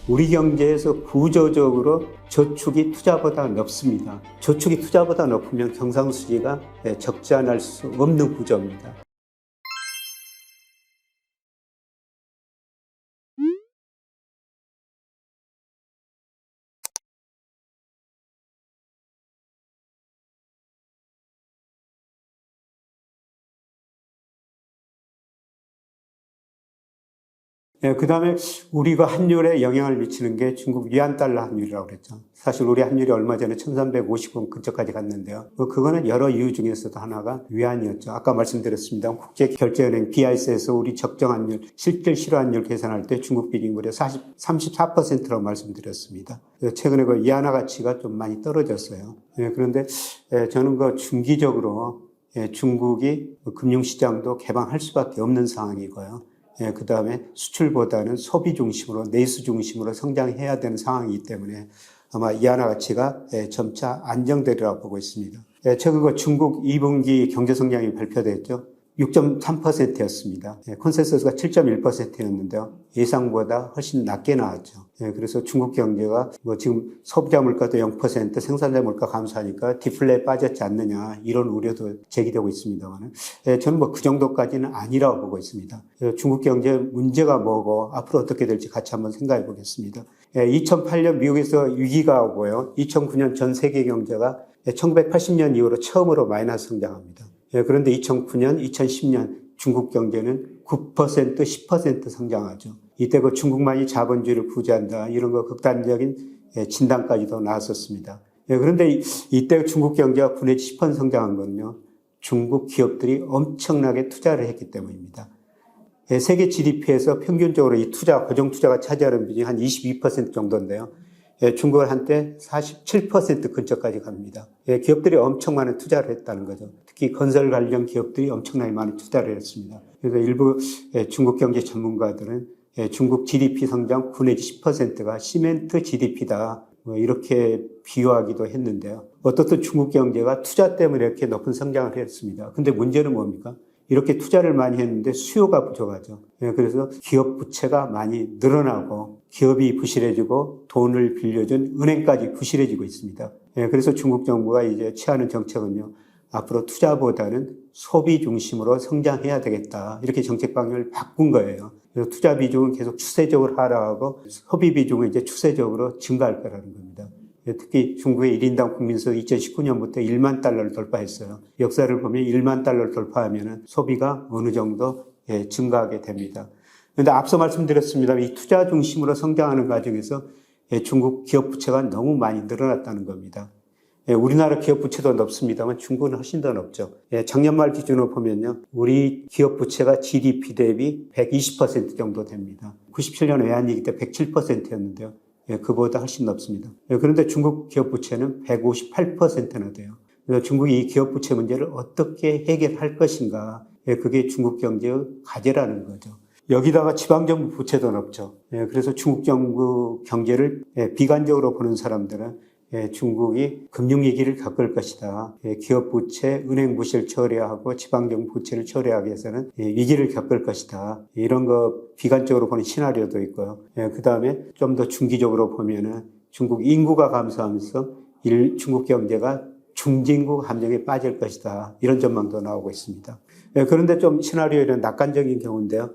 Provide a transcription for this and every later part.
우리 경제에서 구조적으로 저축이 투자보다 높습니다. 저축이 투자보다 높으면 경상수지가 적지 않을 수 없는 구조입니다. 그 다음에 우리가 환율에 영향을 미치는 게 중국 위안달러 환율이라고 그랬죠. 사실 우리 환율이 얼마 전에 1350원 근처까지 갔는데요. 그거는 여러 이유 중에서도 하나가 위안이었죠. 아까 말씀드렸습니다. 국제결제은행 BIS에서 우리 적정 환율, 실질 실환율 계산할 때 중국 비중이 무려 34%라고 말씀드렸습니다. 최근에 그 위안화 가치가 좀 많이 떨어졌어요. 그런데 저는 그 중기적으로 중국이 금융시장도 개방할 수밖에 없는 상황이고요. 그 다음에 수출보다는 소비 중심으로, 내수 중심으로 성장해야 되는 상황이기 때문에 아마 위안화 가치가 점차 안정되리라고 보고 있습니다. 최근 중국 2분기 경제성장이 발표됐죠. 6.3%였습니다. 컨센서스가 7.1%였는데요. 예상보다 훨씬 낮게 나왔죠. 그래서 중국 경제가 지금 소비자 물가도 0%, 생산자 물가 감소하니까 디플레에 빠졌지 않느냐 이런 우려도 제기되고 있습니다만 저는 그 정도까지는 아니라고 보고 있습니다. 중국 경제 문제가 뭐고 앞으로 어떻게 될지 같이 한번 생각해 보겠습니다. 2008년 미국에서 위기가 오고요. 2009년 전 세계 경제가 1980년 이후로 처음으로 마이너스 성장합니다. 그런데 2009년, 2010년 중국 경제는 9%, 10% 성장하죠. 이때 중국만이 자본주의를 부재한다 이런 극단적인 진단까지도 나왔었습니다. 그런데 이때 중국 경제가 9 내지 10% 성장한 건요. 중국 기업들이 엄청나게 투자를 했기 때문입니다. 세계 GDP에서 평균적으로 이 고정 투자가 차지하는 비중이 한 22% 정도인데요. 중국은 한때 47% 근처까지 갑니다. 기업들이 엄청 많은 투자를 했다는 거죠. 특히 건설 관련 기업들이 엄청나게 많은 투자를 했습니다. 그래서 일부 중국 경제 전문가들은 중국 GDP 성장 9 내지 10%가 시멘트 GDP다. 이렇게 비유하기도 했는데요. 어떻든 중국 경제가 투자 때문에 이렇게 높은 성장을 했습니다. 근데 문제는 뭡니까? 이렇게 투자를 많이 했는데 수요가 부족하죠. 그래서 기업 부채가 많이 늘어나고 기업이 부실해지고 돈을 빌려준 은행까지 부실해지고 있습니다. 그래서 중국 정부가 이제 취하는 정책은요. 앞으로 투자보다는 소비 중심으로 성장해야 되겠다. 이렇게 정책 방향을 바꾼 거예요. 그래서 투자 비중은 계속 추세적으로 하락하고 소비 비중은 이제 추세적으로 증가할 거라는 겁니다. 특히 중국의 1인당 국민소 2019년부터 1만 달러를 돌파했어요. 역사를 보면 1만 달러를 돌파하면 소비가 어느 정도 증가하게 됩니다. 그런데 앞서 말씀드렸습니다. 이 투자 중심으로 성장하는 과정에서 중국 기업 부채가 너무 많이 늘어났다는 겁니다. 우리나라 기업 부채도 높습니다만 중국은 훨씬 더 높죠. 작년 말 기준으로 보면요. 우리 기업 부채가 GDP 대비 120% 정도 됩니다. 97년 외환위기 때 107%였는데요. 그보다 훨씬 높습니다. 그런데 중국 기업 부채는 158%나 돼요. 그래서 중국이 이 기업 부채 문제를 어떻게 해결할 것인가. 그게 중국 경제의 과제라는 거죠. 여기다가 지방정부 부채도 높죠. 그래서 중국 정부 경제를 비관적으로 보는 사람들은 중국이 금융위기를 겪을 것이다. 기업 부채, 은행 부실 처리하고 지방정부 부채를 처리하기 위해서는 위기를 겪을 것이다. 이런 거 비관적으로 보는 시나리오도 있고요. 그 다음에 좀 더 중기적으로 보면은 중국 인구가 감소하면서 중국 경제가 중진국 함정에 빠질 것이다. 이런 전망도 나오고 있습니다. 그런데 좀 시나리오에는 낙관적인 경우인데요.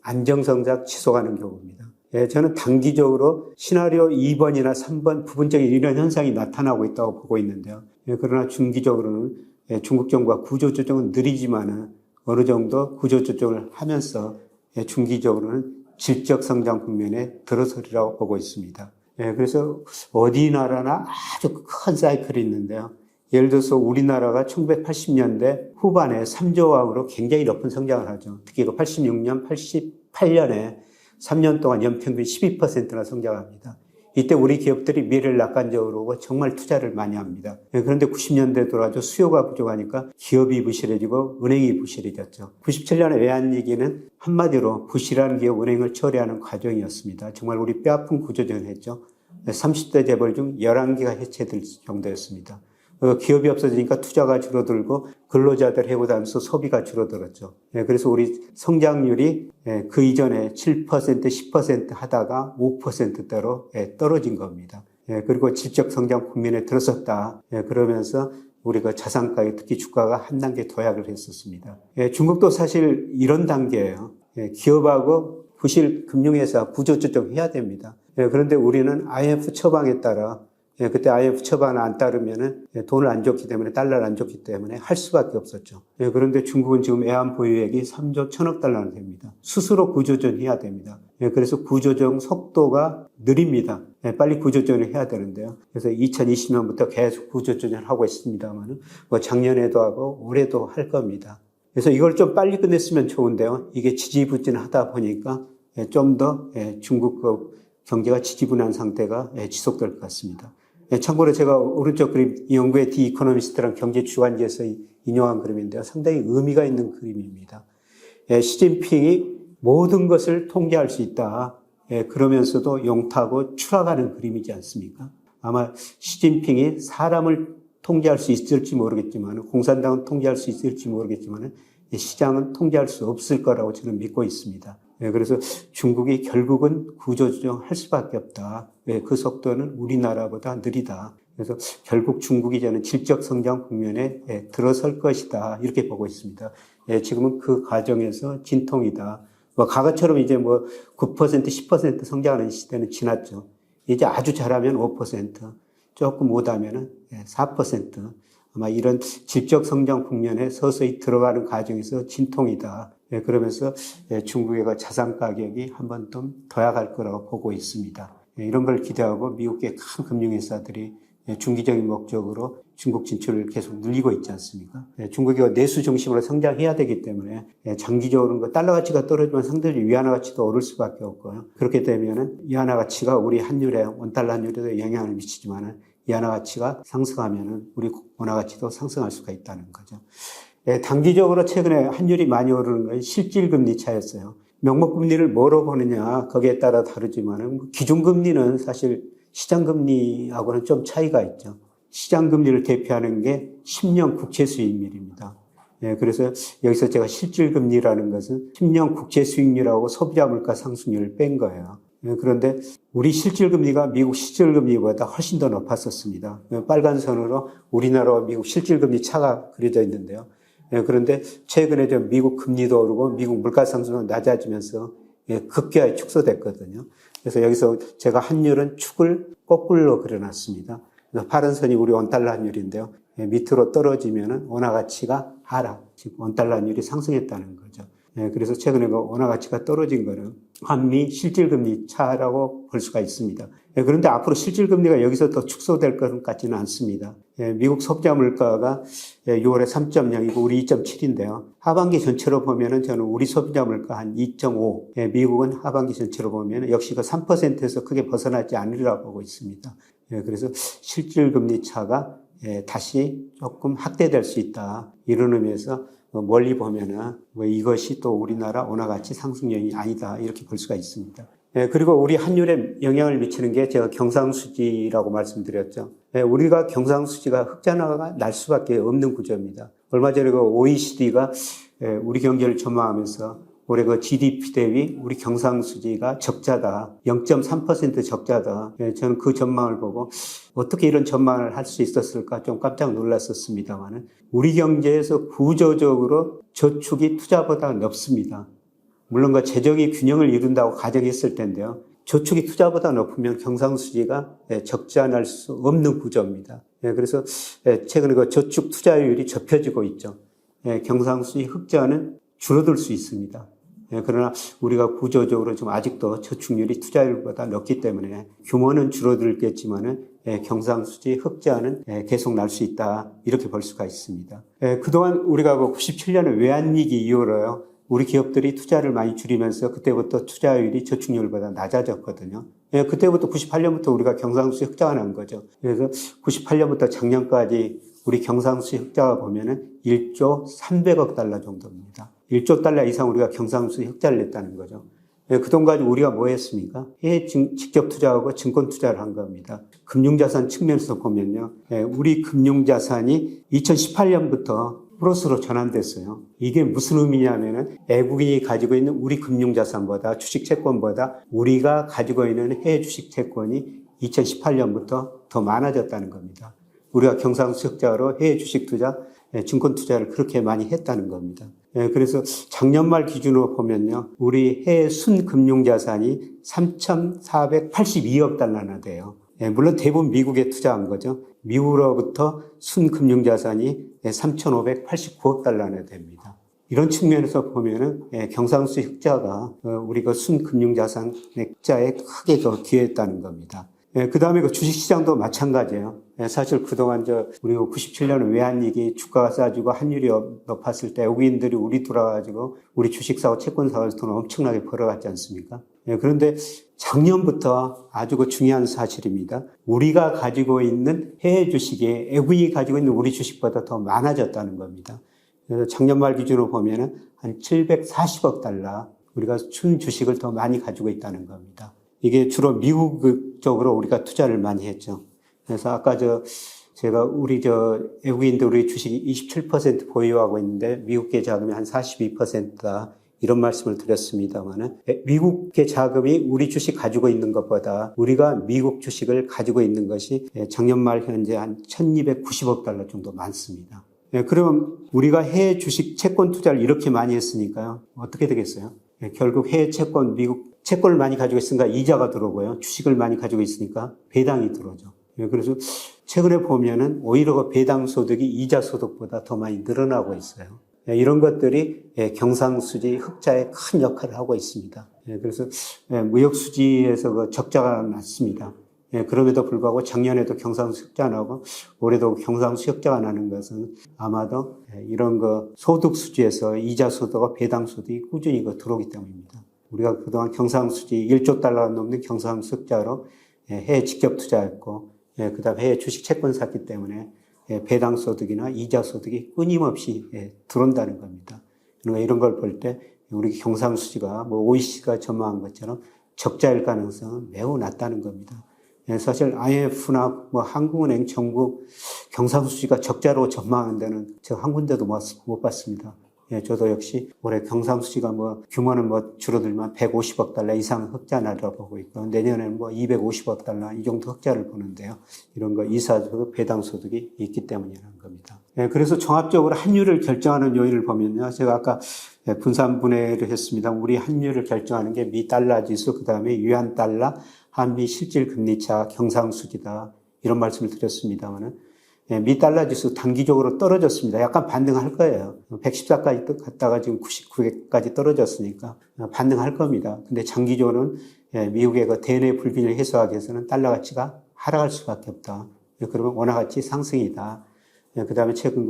안정성장 지속하는 경우입니다. 저는 단기적으로 시나리오 2번이나 3번 부분적인 이런 현상이 나타나고 있다고 보고 있는데요. 그러나 중기적으로는 중국 정부가 구조조정은 느리지만은 어느 정도 구조조정을 하면서 중기적으로는 질적 성장 국면에 들어서리라고 보고 있습니다. 그래서 어디 나라나 아주 큰 사이클이 있는데요. 예를 들어서 우리나라가 1980년대 후반에 3조 원으로 굉장히 높은 성장을 하죠. 특히 86년, 88년에 3년 동안 연평균 12%나 성장합니다. 이때 우리 기업들이 미래를 낙관적으로 보고 정말 투자를 많이 합니다. 그런데 90년대 들어와서 수요가 부족하니까 기업이 부실해지고 은행이 부실해졌죠. 97년에 외환위기는 한마디로 부실한 기업 은행을 처리하는 과정이었습니다. 정말 우리 뼈아픈 구조전을 했죠. 30대 재벌 중 11개가 해체될 정도였습니다. 기업이 없어지니까 투자가 줄어들고 근로자들 해고하면서 소비가 줄어들었죠. 그래서 우리 성장률이 그 이전에 7%, 10% 하다가 5%대로 떨어진 겁니다. 그리고 질적 성장 국면에 들어섰다. 그러면서 우리가 자산가격, 특히 주가가 한 단계 도약을 했었습니다. 중국도 사실 이런 단계예요. 기업하고 부실 금융회사 구조조정해야 됩니다. 그런데 우리는 IMF 처방에 따라 그때 IMF 처방을 안 따르면은 돈을 안 줬기 때문에, 달러를 안 줬기 때문에 할 수밖에 없었죠. 그런데 중국은 지금 애완 보유액이 3조 1천억 달러나 됩니다. 스스로 구조조정해야 됩니다. 그래서 구조조정 속도가 느립니다. 빨리 구조조정을 해야 되는데요. 그래서 2020년부터 계속 구조조정을 하고 있습니다만, 뭐 작년에도 하고 올해도 할 겁니다. 그래서 이걸 좀 빨리 끝냈으면 좋은데요. 이게 지지부진하다 보니까 좀 더 중국 경제가 지지분한 상태가 지속될 것 같습니다. 참고로 제가 오른쪽 그림, 영국의 디 이코노미스트랑 경제 주간지에서 인용한 그림인데요. 상당히 의미가 있는 그림입니다. 시진핑이 모든 것을 통제할 수 있다. 그러면서도 용타고 추락하는 그림이지 않습니까? 아마 시진핑이 사람을 통제할 수 있을지 모르겠지만, 공산당은 통제할 수 있을지 모르겠지만, 시장은 통제할 수 없을 거라고 저는 믿고 있습니다. 그래서 중국이 결국은 구조조정할 수밖에 없다. 그 속도는 우리나라보다 느리다. 그래서 결국 중국이 저는 질적 성장 국면에 들어설 것이다. 이렇게 보고 있습니다. 지금은 그 과정에서 진통이다. 과거처럼 이제 9%, 10% 성장하는 시대는 지났죠. 이제 아주 잘하면 5%, 조금 못하면 4%. 아마 이런 질적 성장 국면에 서서히 들어가는 과정에서 진통이다. 그러면서 중국의 자산 가격이 한 번 좀 도약할 거라고 보고 있습니다. 이런 걸 기대하고 미국의 큰 금융회사들이 중기적인 목적으로 중국 진출을 계속 늘리고 있지 않습니까? 중국이 내수 중심으로 성장해야 되기 때문에 장기적으로 달러 가치가 떨어지면 상대적으로 위안화 가치도 오를 수밖에 없고요. 그렇게 되면은 위안화 가치가 우리 환율에, 원달러 환율에도 영향을 미치지만은 위안화 가치가 상승하면은 우리 원화 가치도 상승할 수가 있다는 거죠. 단기적으로 최근에 환율이 많이 오르는 건 실질금리 차였어요. 명목금리를 뭐로 보느냐 거기에 따라 다르지만 기준금리는 사실 시장금리하고는 좀 차이가 있죠. 시장금리를 대표하는 게 10년 국채수익률입니다. 그래서 여기서 제가 실질금리라는 것은 10년 국채수익률하고 소비자 물가 상승률을 뺀 거예요. 그런데 우리 실질금리가 미국 실질금리보다 훨씬 더 높았었습니다. 빨간 선으로 우리나라와 미국 실질금리 차가 그려져 있는데요. 그런데 최근에 미국 금리도 오르고 미국 물가 상승도 낮아지면서 급격하게 축소됐거든요. 그래서 여기서 제가 환율은 축을 거꾸로 그려놨습니다. 그래서 파란 선이 우리 원달러 환율인데요. 밑으로 떨어지면은 원화 가치가 하락, 즉 원달러 환율이 상승했다는 거죠. 그래서 최근에 그 원화 가치가 떨어진 거는 한미 실질금리 차라고 볼 수가 있습니다. 그런데 앞으로 실질금리가 여기서 더 축소될 것 같지는 않습니다. 미국 소비자 물가가 6월에 3.0이고 우리 2.7인데요. 하반기 전체로 보면은 저는 우리 소비자 물가 한 2.5, 미국은 하반기 전체로 보면 역시 그 3%에서 크게 벗어나지 않으리라고 보고 있습니다. 그래서 실질금리 차가 다시 조금 확대될 수 있다. 이런 의미에서 멀리 보면은 이것이 또 우리나라 원화 가치 상승 요인이 아니다. 이렇게 볼 수가 있습니다. 그리고 우리 환율에 영향을 미치는 게 제가 경상수지라고 말씀드렸죠. 우리가 경상수지가 흑자가 날 수밖에 없는 구조입니다. 얼마 전에 그 OECD가 우리 경제를 전망하면서 올해 그 GDP 대비 우리 경상수지가 적자다. 0.3% 적자다. 저는 그 전망을 보고 어떻게 이런 전망을 할 수 있었을까 좀 깜짝 놀랐었습니다만은 우리 경제에서 구조적으로 저축이 투자보다 높습니다. 물론 그 재정이 균형을 이룬다고 가정했을 텐데요. 저축이 투자보다 높으면 경상수지가 적자 날 수 없는 구조입니다. 그래서 최근에 그 저축 투자율이 좁혀지고 있죠. 경상수지 흑자는 줄어들 수 있습니다. 그러나 우리가 구조적으로 좀 아직도 저축률이 투자율보다 높기 때문에 규모는 줄어들겠지만은 경상수지 흑자는 계속 날 수 있다. 이렇게 볼 수가 있습니다. 그동안 우리가 97년에 외환위기 이후로요. 우리 기업들이 투자를 많이 줄이면서 그때부터 투자율이 저축률보다 낮아졌거든요. 그때부터 98년부터 우리가 경상수지 흑자가 난 거죠. 그래서 98년부터 작년까지 우리 경상수지 흑자가 보면은 1조 300억 달러 정도입니다. 1조 달러 이상 우리가 경상수지 흑자를 냈다는 거죠. 그 돈 가지고 우리가 뭐 했습니까? 직접 투자하고 증권 투자를 한 겁니다. 금융자산 측면에서 보면요. 우리 금융자산이 2018년부터 플러스로 전환됐어요. 이게 무슨 의미냐면은 외국인이 가지고 있는 우리 금융자산보다 주식채권보다 우리가 가지고 있는 해외 주식채권이 2018년부터 더 많아졌다는 겁니다. 우리가 경상수역자로 해외 주식 투자, 증권 투자를 그렇게 많이 했다는 겁니다. 그래서 작년 말 기준으로 보면요. 우리 해외 순금융자산이 3,482억 달러나 돼요. 물론 대부분 미국에 투자한 거죠. 미국으로부터 순금융자산이 3,589억 달러나 됩니다. 이런 측면에서 보면은 경상수 흑자가 우리 그 순금융자산 흑자에 크게 더 기여했다는 겁니다. 그 다음에 그 주식시장도 마찬가지예요. 사실 그동안 우리 97년은 외환위기 주가가 싸지고 환율이 높았을 때 외국인들이 우리 들어와가지고 우리 주식사고 채권사고에서 돈 엄청나게 벌어갔지 않습니까? 그런데 작년부터 아주 그 중요한 사실입니다. 우리가 가지고 있는 해외 주식이 외국인이 가지고 있는 우리 주식보다 더 많아졌다는 겁니다. 그래서 작년 말 기준으로 보면은 한 740억 달러 우리가 순 주식을 더 많이 가지고 있다는 겁니다. 이게 주로 미국 쪽으로 우리가 투자를 많이 했죠. 그래서 아까 제가 우리 외국인들 우리 주식이 27% 보유하고 있는데 미국계 자금이 한 42%다. 이런 말씀을 드렸습니다만은 미국계 자금이 우리 주식 가지고 있는 것보다 우리가 미국 주식을 가지고 있는 것이 작년 말 현재 한 1,290억 달러 정도 많습니다. 그럼 우리가 해외 주식 채권 투자를 이렇게 많이 했으니까요. 어떻게 되겠어요? 결국 해외 채권, 미국 채권을 많이 가지고 있으니까 이자가 들어오고요. 주식을 많이 가지고 있으니까 배당이 들어오죠. 그래서 최근에 보면은 오히려 그 배당 소득이 이자 소득보다 더 많이 늘어나고 있어요. 이런 것들이 경상수지 흑자에 큰 역할을 하고 있습니다. 그래서 무역수지에서 그 적자가 났습니다. 그럼에도 불구하고 작년에도 경상수 흑자 나고 올해도 경상수 흑자가 나는 것은 아마도 이런 그 소득수지에서 이자 소득과 배당 소득이 꾸준히 들어오기 때문입니다. 우리가 그동안 경상수지 1조 달러 넘는 경상수 흑자로 해외 직접 투자했고 그 다음에 해외 주식 채권 샀기 때문에 배당 소득이나 이자 소득이 끊임없이 들어온다는 겁니다. 그러니까 이런 걸 볼 때 우리 경상수지가 OECD가 전망한 것처럼 적자일 가능성은 매우 낮다는 겁니다. 사실 IMF나 한국은행, 정부, 경상수지가 적자로 전망하는 데는 제가 한 군데도 못 봤습니다. 저도 역시 올해 경상수지가 규모는 줄어들면 150억 달러 이상 흑자 나라고 보고 있고 내년에는 250억 달러 이 정도 흑자를 보는데요. 이런 거 이사소득, 배당소득이 있기 때문이라는 겁니다. 그래서 종합적으로 환율을 결정하는 요인을 보면요. 제가 아까 분산분해를 했습니다. 우리 환율을 결정하는 게 미 달러 지수, 그 다음에 유안 달러, 한미 실질 금리차, 경상수지다. 이런 말씀을 드렸습니다만은 미 달러 지수 단기적으로 떨어졌습니다. 약간 반등할 거예요. 114까지 갔다가 지금 99까지 떨어졌으니까 반등할 겁니다. 근데 장기적으로는 미국의 그 대내 불균형을 해소하기 위해서는 달러 가치가 하락할 수밖에 없다. 그러면 원화 가치 상승이다. 그 다음에 최근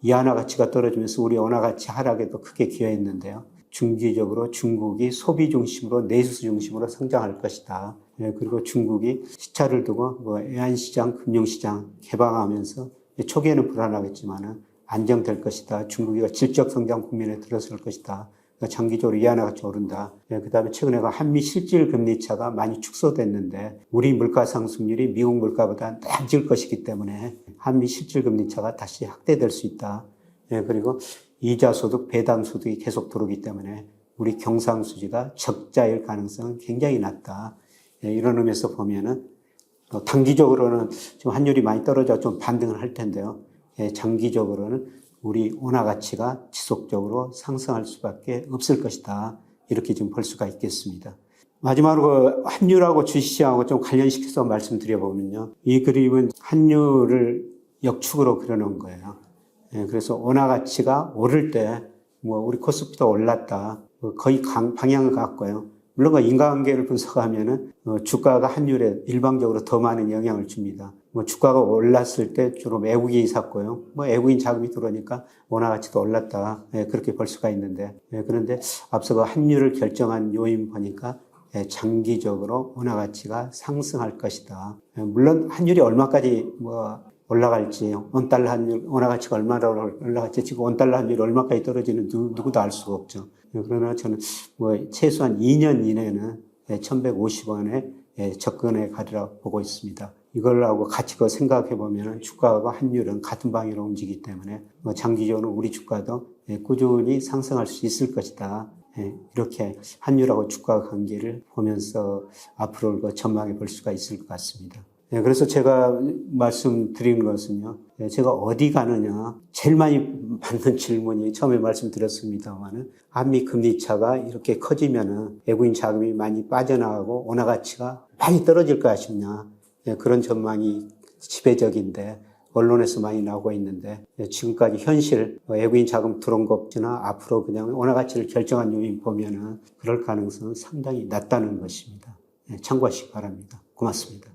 이하나 가치가 떨어지면서 우리 원화 가치 하락에도 크게 기여했는데요. 중기적으로 중국이 소비 중심으로 내수 중심으로 성장할 것이다. 그리고 중국이 시차를 두고 외환시장, 금융시장 개방하면서 초기에는 불안하겠지만 안정될 것이다. 중국이 질적 성장 국면에 들어설 것이다. 장기적으로 이하나 가치 오른다. 그 다음에 최근에 한미 실질 금리 차가 많이 축소됐는데 우리 물가 상승률이 미국 물가보다 낮을 것이기 때문에 한미 실질 금리 차가 다시 확대될 수 있다. 그리고 이자 소득, 배당 소득이 계속 들어오기 때문에 우리 경상수지가 적자일 가능성은 굉장히 낮다. 이런 의미에서 보면은 단기적으로는 지금 환율이 많이 떨어져 좀 반등을 할 텐데요. 장기적으로는 우리 원화 가치가 지속적으로 상승할 수밖에 없을 것이다. 이렇게 지금 볼 수가 있겠습니다. 마지막으로 환율하고 주식시장하고 좀 관련시켜서 말씀드려보면요. 이 그림은 환율을 역축으로 그려놓은 거예요. 그래서 원화 가치가 오를 때 우리 코스피도 올랐다. 거의 방향을 갖고요. 물론 인과관계를 분석하면은 주가가 환율에 일방적으로 더 많은 영향을 줍니다. 주가가 올랐을 때 주로 외국인이 샀고요. 외국인 자금이 들어오니까 원화 가치도 올랐다. 그렇게 볼 수가 있는데 그런데 앞서 환율을 결정한 요인 보니까 장기적으로 원화 가치가 상승할 것이다. 물론 환율이 얼마까지 올라갈지, 원달러 환율, 원화 가치가 얼마나 올라갈지, 지금 원달러 환율이 얼마까지 떨어지는 누구도 알 수가 없죠. 그러나 저는 최소한 2년 이내는 1150원에 접근해 가리라 보고 있습니다. 이걸하고 같이 생각해 보면 주가와 환율은 같은 방향으로 움직이기 때문에 장기적으로 우리 주가도 꾸준히 상승할 수 있을 것이다. 이렇게 환율하고 주가 관계를 보면서 앞으로 전망해 볼 수가 있을 것 같습니다. 그래서 제가 말씀드리는 것은요, 제가 어디 가느냐, 제일 많이 받는 질문이 처음에 말씀드렸습니다만은, 한미 금리 차가 이렇게 커지면은 외국인 자금이 많이 빠져나가고 원화 가치가 많이 떨어질 것 같으냐, 그런 전망이 지배적인데, 언론에서 많이 나오고 있는데, 지금까지 현실, 외국인 자금 들어온 것 없지나 앞으로 그냥 원화 가치를 결정한 요인 보면은 그럴 가능성은 상당히 낮다는 것입니다. 참고하시기 바랍니다. 고맙습니다.